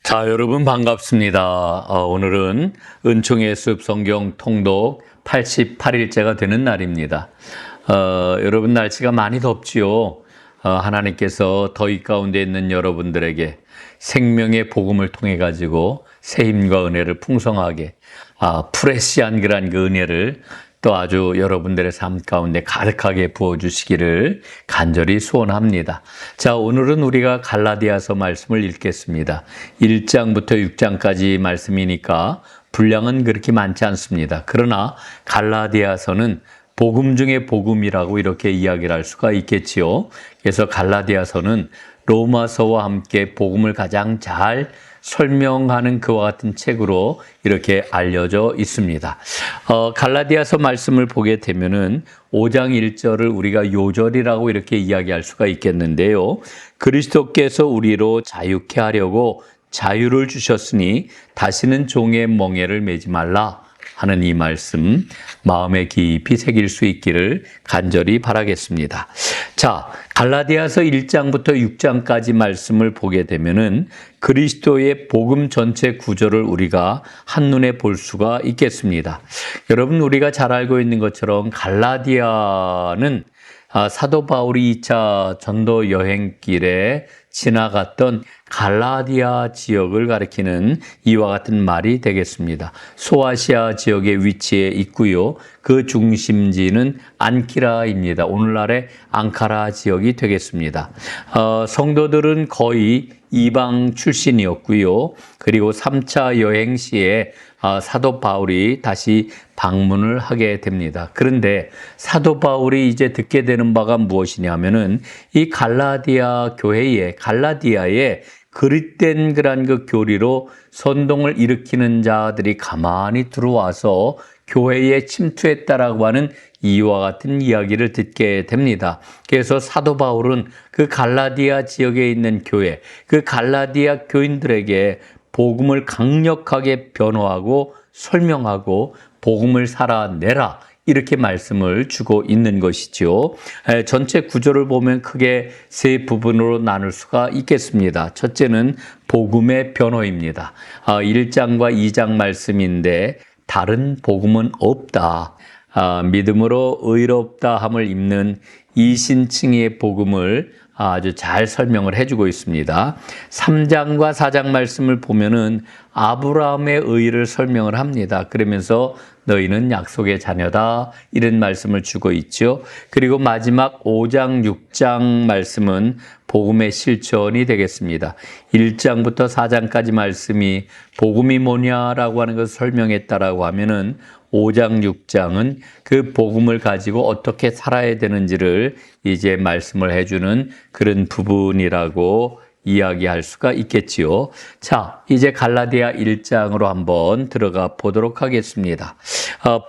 자, 여러분 반갑습니다. 오늘은 은총의 숲 성경 통독 88일째가 되는 날입니다. 여러분 날씨가 많이 덥지요. 하나님께서 더위 가운데 있는 여러분들에게 생명의 복음을 통해 가지고 새 힘과 은혜를 풍성하게 프레시한 그런 그 은혜를 또 아주 여러분들의 삶 가운데 가득하게 부어주시기를 간절히 소원합니다. 자, 오늘은 우리가 갈라디아서 말씀을 읽겠습니다. 1장부터 6장까지 말씀이니까 분량은 그렇게 많지 않습니다. 그러나 갈라디아서는 복음 중에 복음이라고 이렇게 이야기를 할 수가 있겠지요. 그래서 갈라디아서는 로마서와 함께 복음을 가장 잘 설명하는 그와 같은 책으로 이렇게 알려져 있습니다. 갈라디아서 말씀을 보게 되면은 5장 1절을 우리가 요절이라고 이렇게 이야기할 수가 있겠는데요. 그리스도께서 우리로 자유케 하려고 자유를 주셨으니 다시는 종의 멍에를 매지 말라 하는 이 말씀 마음에 깊이 새길 수 있기를 간절히 바라겠습니다. 자, 갈라디아서 1장부터 6장까지 말씀을 보게 되면은 그리스도의 복음 전체 구조를 우리가 한눈에 볼 수가 있겠습니다. 여러분, 우리가 잘 알고 있는 것처럼 갈라디아는 사도 바울이 2차 전도 여행길에 지나갔던 갈라디아 지역을 가리키는 이와 같은 말이 되겠습니다. 소아시아 지역에 위치해 있고요. 그 중심지는 안키라입니다. 오늘날의 앙카라 지역이 되겠습니다. 성도들은 거의 이방 출신이었고요. 그리고 3차 여행 시에 사도 바울이 다시 방문을 하게 됩니다. 그런데 사도 바울이 이제 듣게 되는 바가 무엇이냐면은 이 갈라디아에 그릇된 그런 그 교리로 선동을 일으키는 자들이 가만히 들어와서 교회에 침투했다라고 하는 이와 같은 이야기를 듣게 됩니다. 그래서 사도 바울은 그 갈라디아 지역에 있는 교회, 그 갈라디아 교인들에게 복음을 강력하게 변호하고 설명하고 복음을 살아내라 이렇게 말씀을 주고 있는 것이죠. 전체 구조를 보면 크게 세 부분으로 나눌 수가 있겠습니다. 첫째는 복음의 변호입니다. 1장과 2장 말씀인데 다른 복음은 없다. 믿음으로 의롭다 함을 입는 이신칭의 복음을 아주 잘 설명을 해주고 있습니다. 3장과 4장 말씀을 보면은 아브라함의 의를 설명을 합니다. 그러면서 너희는 약속의 자녀다 이런 말씀을 주고 있죠. 그리고 마지막 5장, 6장 말씀은 복음의 실천이 되겠습니다. 1장부터 4장까지 말씀이 복음이 뭐냐라고 하는 것을 설명했다라고 하면은 5장, 6장은 그 복음을 가지고 어떻게 살아야 되는지를 이제 말씀을 해주는 그런 부분이라고 이야기할 수가 있겠지요. 자, 이제 갈라디아 1장으로 한번 들어가 보도록 하겠습니다.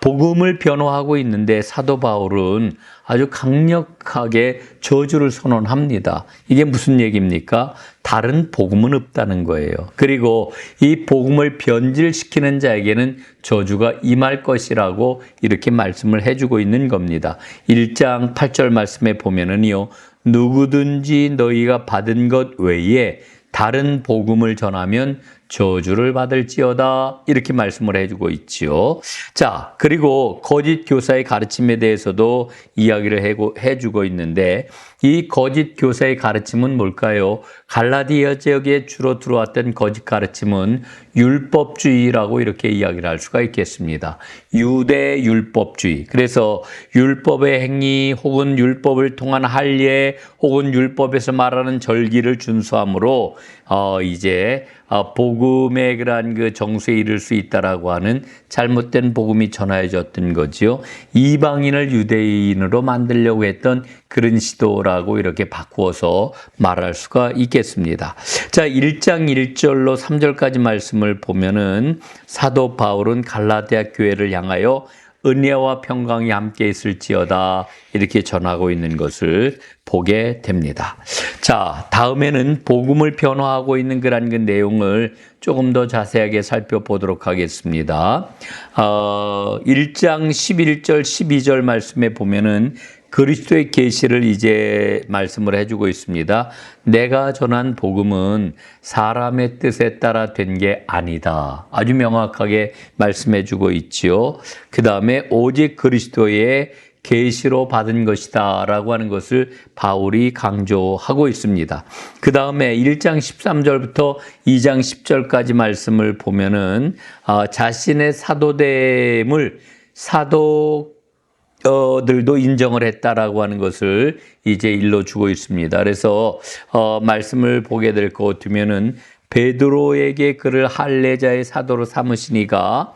복음을 변호하고 있는데 사도 바울은 아주 강력하게 저주를 선언합니다. 이게 무슨 얘기입니까? 다른 복음은 없다는 거예요. 그리고 이 복음을 변질시키는 자에게는 저주가 임할 것이라고 이렇게 말씀을 해주고 있는 겁니다. 1장 8절 말씀에 보면은요. 누구든지 너희가 받은 것 외에 다른 복음을 전하면 저주를 받을지어다 이렇게 말씀을 해주고 있지요. 자, 그리고 거짓 교사의 가르침에 대해서도 이야기를 해주고 있는데 이 거짓 교사의 가르침은 뭘까요? 갈라디아 지역에 주로 들어왔던 거짓 가르침은 율법주의라고 이렇게 이야기를 할 수가 있겠습니다. 유대 율법주의. 그래서 율법의 행위 혹은 율법을 통한 할례 혹은 율법에서 말하는 절기를 준수함으로 이제 복음의 그러한 그 정수에 이를 수 있다라고 하는 잘못된 복음이 전하여졌던 거지요. 이방인을 유대인으로 만들려고 했던 그런 시도라고 이렇게 바꾸어서 말할 수가 있겠습니다. 자, 1장 1절로 3절까지 말씀을 보면은 사도 바울은 갈라디아 교회를 향하여 은혜와 평강이 함께 있을지어다 이렇게 전하고 있는 것을 보게 됩니다. 자, 다음에는 복음을 변호하고 있는 그런 그 내용을 조금 더 자세하게 살펴보도록 하겠습니다. 1장 11절 12절 말씀에 보면은 그리스도의 계시를 이제 말씀을 해주고 있습니다. 내가 전한 복음은 사람의 뜻에 따라 된 게 아니다. 아주 명확하게 말씀해주고 있지요. 그 다음에 오직 그리스도의 계시로 받은 것이다 라고 하는 것을 바울이 강조하고 있습니다. 그 다음에 1장 13절부터 2장 10절까지 말씀을 보면은 자신의 사도됨을 사도들도 인정을 했다라고 하는 것을 이제 일러주고 있습니다. 그래서 말씀을 보게 될 것 같으면은 베드로에게 그를 할례자의 사도로 삼으시니가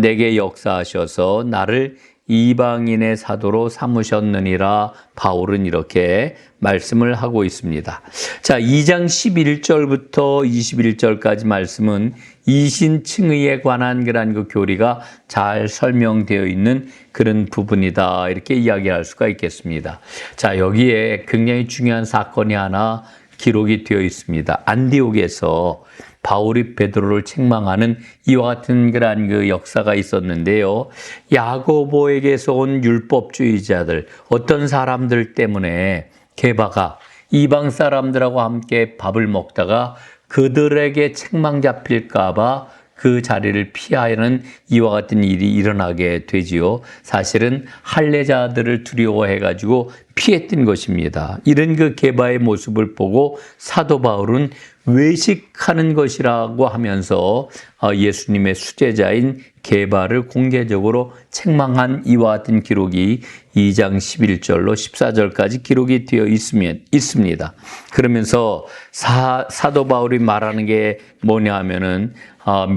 내게 역사하셔서 나를 이방인의 사도로 삼으셨느니라 바울은 이렇게 말씀을 하고 있습니다. 자, 2장 11절부터 21절까지 말씀은 이신칭의에 관한 그 교리가 잘 설명되어 있는 그런 부분이다. 이렇게 이야기할 수가 있겠습니다. 자, 여기에 굉장히 중요한 사건이 하나 기록이 되어 있습니다. 안디옥에서 바울이 베드로를 책망하는 이와 같은 그 역사가 있었는데요. 야고보에게서 온 율법주의자들, 어떤 사람들 때문에 게바가 이방 사람들하고 함께 밥을 먹다가 그들에게 책망 잡힐까 봐 그 자리를 피하는 이와 같은 일이 일어나게 되지요. 사실은 할례자들을 두려워해가지고 피했던 것입니다. 이런 그 게바의 모습을 보고 사도 바울은 외식하는 것이라고 하면서 예수님의 수제자인 게바를 공개적으로 책망한 이와 같은 기록이 2장 11절로 14절까지 기록이 되어 있습니다. 그러면서 사도 바울이 말하는 게 뭐냐 하면은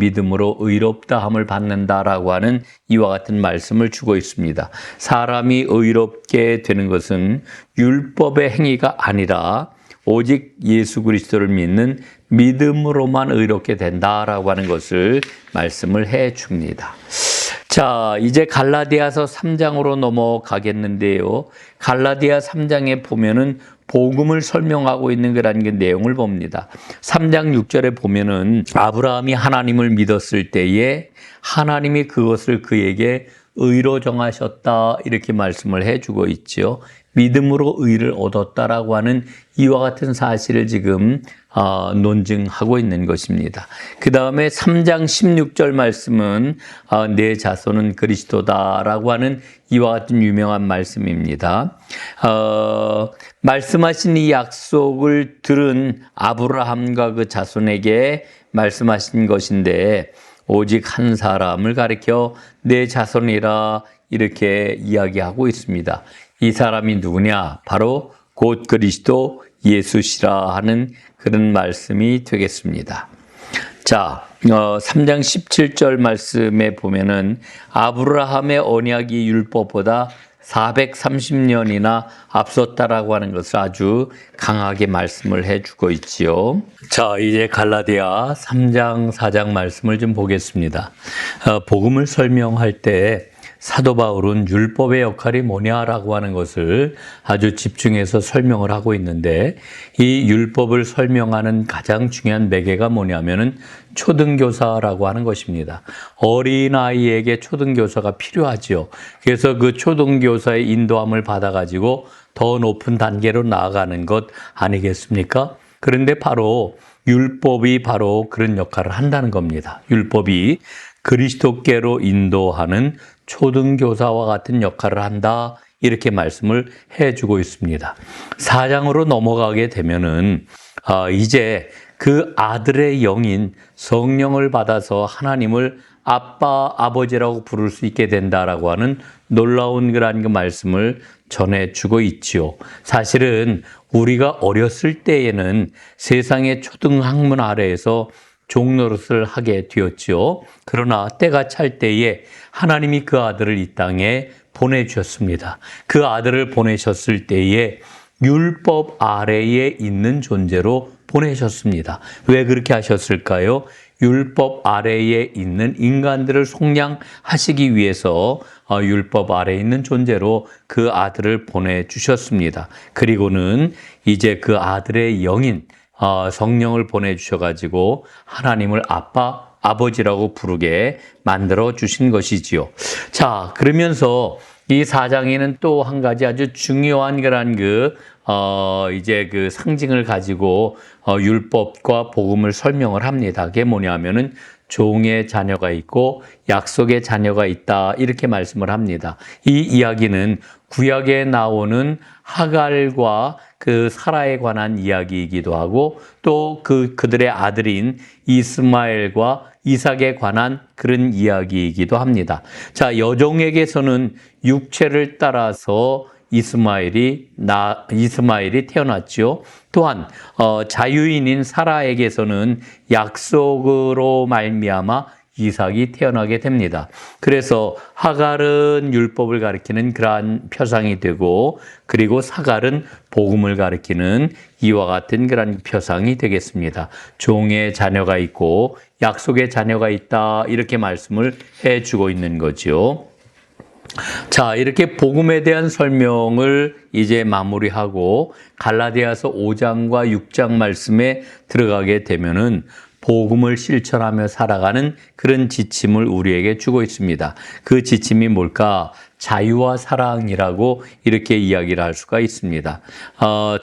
믿음으로 의롭다함을 받는다라고 하는 이와 같은 말씀을 주고 있습니다. 사람이 의롭게 되는 것은 율법의 행위가 아니라 오직 예수 그리스도를 믿는 믿음으로만 의롭게 된다라고 하는 것을 말씀을 해 줍니다. 자, 이제 갈라디아서 3장으로 넘어가겠는데요. 갈라디아 3장에 보면은 복음을 설명하고 있는 그런 그 내용을 봅니다. 3장 6절에 보면은 아브라함이 하나님을 믿었을 때에 하나님이 그것을 그에게 의로 정하셨다 이렇게 말씀을 해주고 있죠. 믿음으로 의를 얻었다라고 하는 이와 같은 사실을 지금 논증하고 있는 것입니다. 그 다음에 3장 16절 말씀은 내 자손은 그리스도다라고 하는 이와 같은 유명한 말씀입니다. 말씀하신 이 약속을 들은 아브라함과 그 자손에게 말씀하신 것인데 오직 한 사람을 가리켜 내 자손이라 이렇게 이야기하고 있습니다. 이 사람이 누구냐? 바로 곧 그리스도 예수시라 하는 그런 말씀이 되겠습니다. 자, 3장 17절 말씀에 보면은 아브라함의 언약이 율법보다 430년이나 앞섰다라고 하는 것을 아주 강하게 말씀을 해주고 있지요. 자, 이제 갈라디아 3장, 4장 말씀을 좀 보겠습니다. 복음을 설명할 때 사도 바울은 율법의 역할이 뭐냐라고 하는 것을 아주 집중해서 설명을 하고 있는데 이 율법을 설명하는 가장 중요한 매개가 뭐냐면은 초등교사라고 하는 것입니다. 어린아이에게 초등교사가 필요하지요. 그래서 그 초등교사의 인도함을 받아가지고 더 높은 단계로 나아가는 것 아니겠습니까? 그런데 바로 율법이 바로 그런 역할을 한다는 겁니다. 율법이 그리스도께로 인도하는 초등교사와 같은 역할을 한다. 이렇게 말씀을 해주고 있습니다. 4장으로 넘어가게 되면은 이제 그 아들의 영인 성령을 받아서 하나님을 아빠, 아버지라고 부를 수 있게 된다라고 하는 놀라운 그런 그 말씀을 전해주고 있지요. 사실은 우리가 어렸을 때에는 세상의 초등학문 아래에서 종노릇을 하게 되었지요. 그러나 때가 찰 때에 하나님이 그 아들을 이 땅에 보내주셨습니다. 그 아들을 보내셨을 때에 율법 아래에 있는 존재로 보내셨습니다. 왜 그렇게 하셨을까요? 율법 아래에 있는 인간들을 속량하시기 위해서 율법 아래에 있는 존재로 그 아들을 보내주셨습니다. 그리고는 이제 그 아들의 영인 성령을 보내주셔가지고 하나님을 아빠, 아버지라고 부르게 만들어 주신 것이지요. 자, 그러면서 이 4장에는 또 한 가지 아주 중요한 그런 이제 그 상징을 가지고 율법과 복음을 설명을 합니다. 그게 뭐냐면은 종의 자녀가 있고 약속의 자녀가 있다. 이렇게 말씀을 합니다. 이 이야기는 구약에 나오는 하갈과 그 사라에 관한 이야기이기도 하고 또 그들의 아들인 이스마엘과 이삭에 관한 그런 이야기이기도 합니다. 자, 여종에게서는 육체를 따라서 이스마엘이 태어났죠. 또한 자유인인 사라에게서는 약속으로 말미암아 이삭이 태어나게 됩니다. 그래서 하갈은 율법을 가리키는 그러한 표상이 되고, 그리고 사갈은 복음을 가리키는 이와 같은 그런 표상이 되겠습니다. 종의 자녀가 있고 약속의 자녀가 있다, 이렇게 말씀을 해주고 있는 거죠. 자, 이렇게 복음에 대한 설명을 이제 마무리하고 갈라디아서 5장과 6장 말씀에 들어가게 되면은 복음을 실천하며 살아가는 그런 지침을 우리에게 주고 있습니다. 그 지침이 뭘까? 자유와 사랑이라고 이렇게 이야기를 할 수가 있습니다.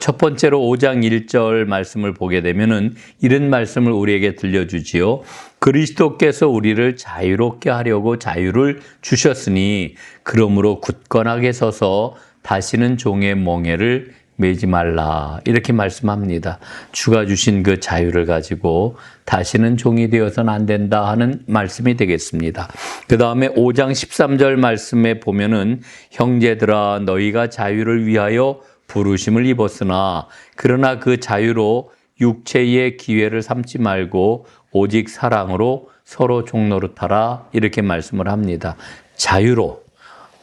첫 번째로 5장 1절 말씀을 보게 되면은 이런 말씀을 우리에게 들려주지요. 그리스도께서 우리를 자유롭게 하려고 자유를 주셨으니 그러므로 굳건하게 서서 다시는 종의 멍에를 매지 말라, 이렇게 말씀합니다. 주가 주신 그 자유를 가지고 다시는 종이 되어서는 안 된다 하는 말씀이 되겠습니다. 그 다음에 5장 13절 말씀에 보면은 형제들아 너희가 자유를 위하여 부르심을 입었으나 그러나 그 자유로 육체의 기회를 삼지 말고 오직 사랑으로 서로 종노릇하라, 이렇게 말씀을 합니다. 자유로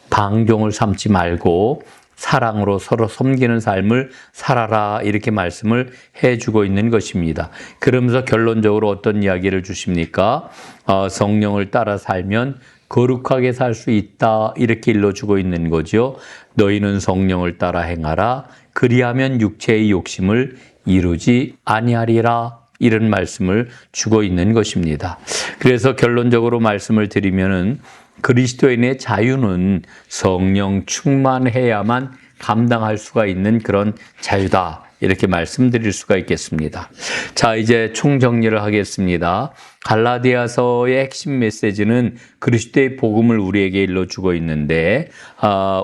방종을 삼지 말고 사랑으로 서로 섬기는 삶을 살아라, 이렇게 말씀을 해주고 있는 것입니다. 그러면서 결론적으로 어떤 이야기를 주십니까? 성령을 따라 살면 거룩하게 살 수 있다, 이렇게 일러주고 있는 거죠. 너희는 성령을 따라 행하라. 그리하면 육체의 욕심을 이루지 아니하리라, 이런 말씀을 주고 있는 것입니다. 그래서 결론적으로 말씀을 드리면은 그리스도인의 자유는 성령 충만해야만 감당할 수가 있는 그런 자유다, 이렇게 말씀드릴 수가 있겠습니다. 자, 이제 총정리를 하겠습니다. 갈라디아서의 핵심 메시지는 그리스도의 복음을 우리에게 일러주고 있는데,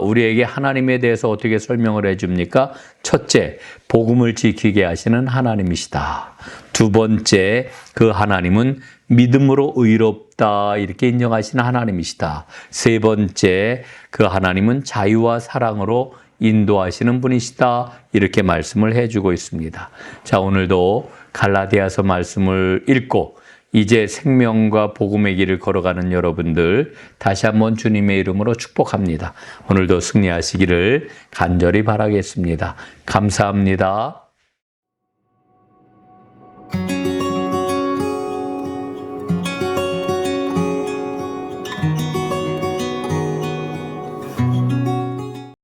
우리에게 하나님에 대해서 어떻게 설명을 해줍니까? 첫째, 복음을 지키게 하시는 하나님이시다. 두 번째, 그 하나님은 믿음으로 의롭다, 이렇게 인정하시는 하나님이시다. 세 번째, 그 하나님은 자유와 사랑으로 인도하시는 분이시다, 이렇게 말씀을 해주고 있습니다. 자, 오늘도 갈라디아서 말씀을 읽고 이제 생명과 복음의 길을 걸어가는 여러분들 다시 한번 주님의 이름으로 축복합니다. 오늘도 승리하시기를 간절히 바라겠습니다. 감사합니다.